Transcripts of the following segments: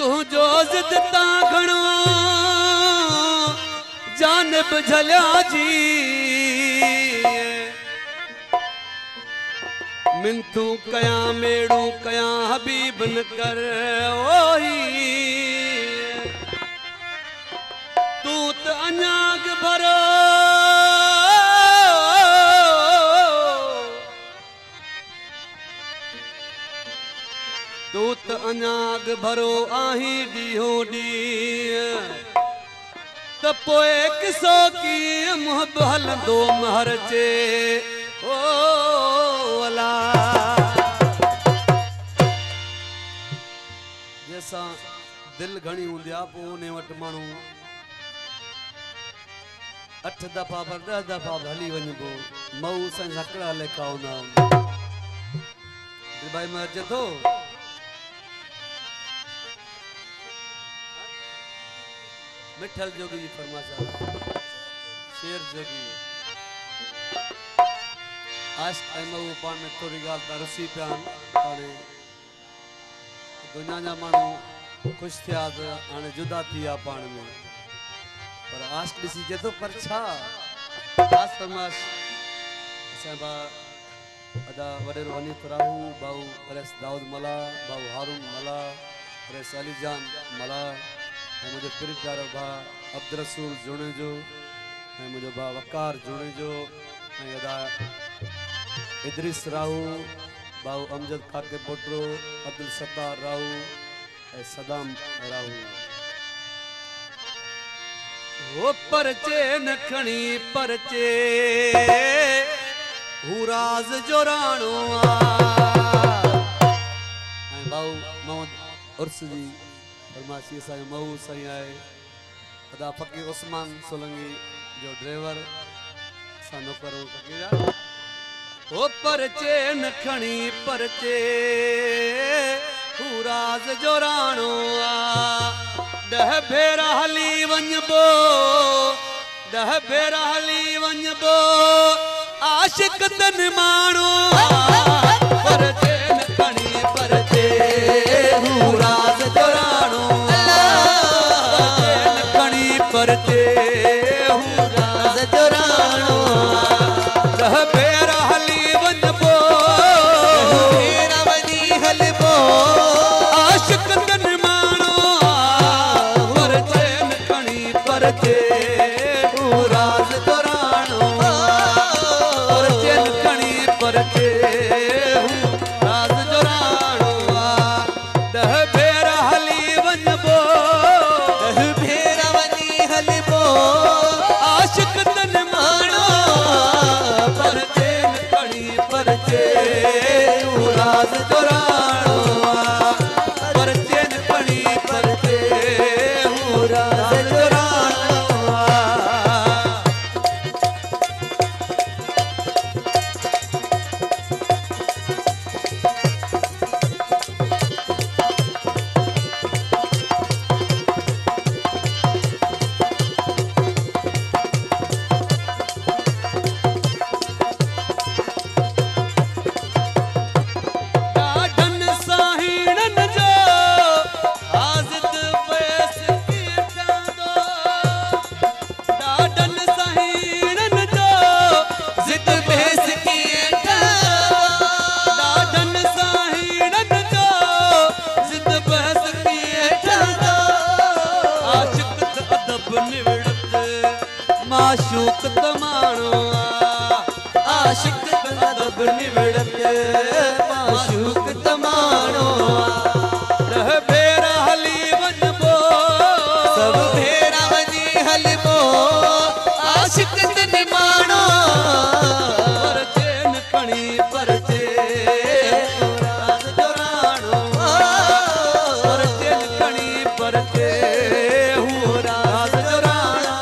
तुझो जिद ता घणो जानब झलिया जी मिंथू कया मेड़ू कया हबीब न कर ओही तू त अञाग भरो तू त अञाग भरो आही ॾींहों ॾींहुं त पोइ किसो कीअं मुंहुं बि हलंदो महर चे ओ अला जैसा दिल घणी हूंदी आहे पोइ उन वटि माण्हू 8 दफ़ा पर 10 दफ़ा हली वञिबो मऊ सां हिकिड़ा लेखा हूंदा भाई मैं अचे थो मिठल जोगी जी फरमाशा शेर जोगी आशिक़ ऐं महबूब पाण में थोड़ी ॻाल्हि था रुसी पिया आहिनि दुनिया जा माण्हू ख़ुशि थिया त हाणे जुदा थी विया पाण में पर आशिक़ ॾिसी चए थो पर छा ख़ासि फरमाश असां भाउ अदा वॾेरो हनीफ राहू भाऊ अरेस दाऊद मला भाऊ हारून मला अरेस अलीजान मला मुझे पिरिट वारो भाउ अब्दुल रसूल जुड़े जो मुझे भाउ वकार जुड़े जो अदा इदरिस राहू भाऊ अमजद खाके पोटरो अब्दुल सत्तार राहू सदाम राहू वो परचे न खणी परचे हू राज जो राणो भाऊ मोहम्मद उर्स जी फरमाशी असांजो महू साईं आहे अदा फ़कीर उस्मान सोलंगी जो ड्राइवर असां नौकर फ़कीर ओ परचे न खणी परचे हू राज जो राणो आ 10 भेरा हली वञबो 10 भेरा हली वञबो आशिक़ तन माण्हू परचे न खणी परचे हू राज जो राणो परचे हू राज जो राणो 10 भेरा हली वञबो भेरा वञी हलबो आशिक़ तन माण्हू परचे न खणी परचे हू राज जो राणो परचे न खणी परचे हू राज जो राणो 10 भेरा हली वञबो आशिक़ तन माण्हू परचे न खणी परचे हू राज जो राणो परचे न खणी परचे हू राज जो राणो माशूक तमाणो आशिक़ अदब निवड़त माशूक तमाणो 10 भेरा हली वञबो सब भेरा वञी हलबो आशिक़ तन माण्हू परचे न खणी परचे राज जो राणो परचे न खणी परचे हू राज जो राणो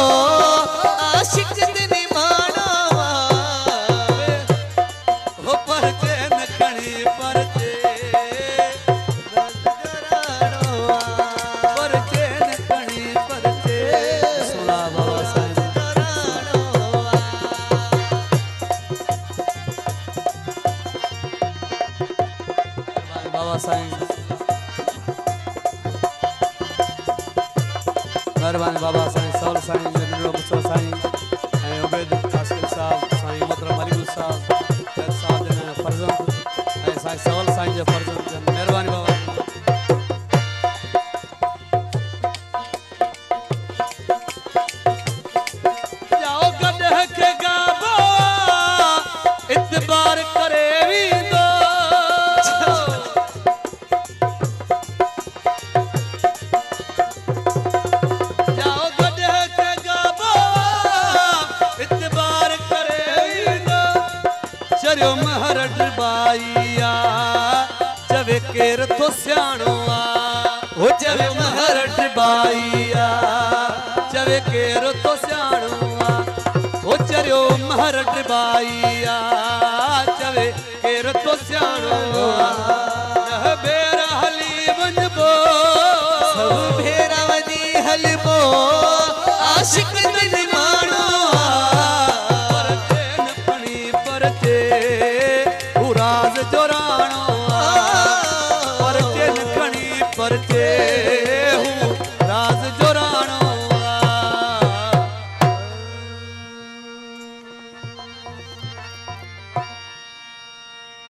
आशिक दिन मानो हो परचे नखणी परचे परचे नखणी परचे सुना बाबा साईं बाबा साईं मेहरबानी बाबा साईं सौल साईं जनरो मुसा साईं ऐं उबैद आसिफ साहब साईं मोहतरम अलीगुल साहब खैर साहब जन फर्जंद ऐं साईं सौल साईं जे फर्जंद जन मेहरबानी बाबा जाओ गॾ के गाबो इतबार करे वींदो चरियो महरट बाईया चवे केर तो स्याणो हो चरियो महरट बाईया चवे केर तो स्याणो हो चरियो महरट बाईया चवे केर तो स्याणो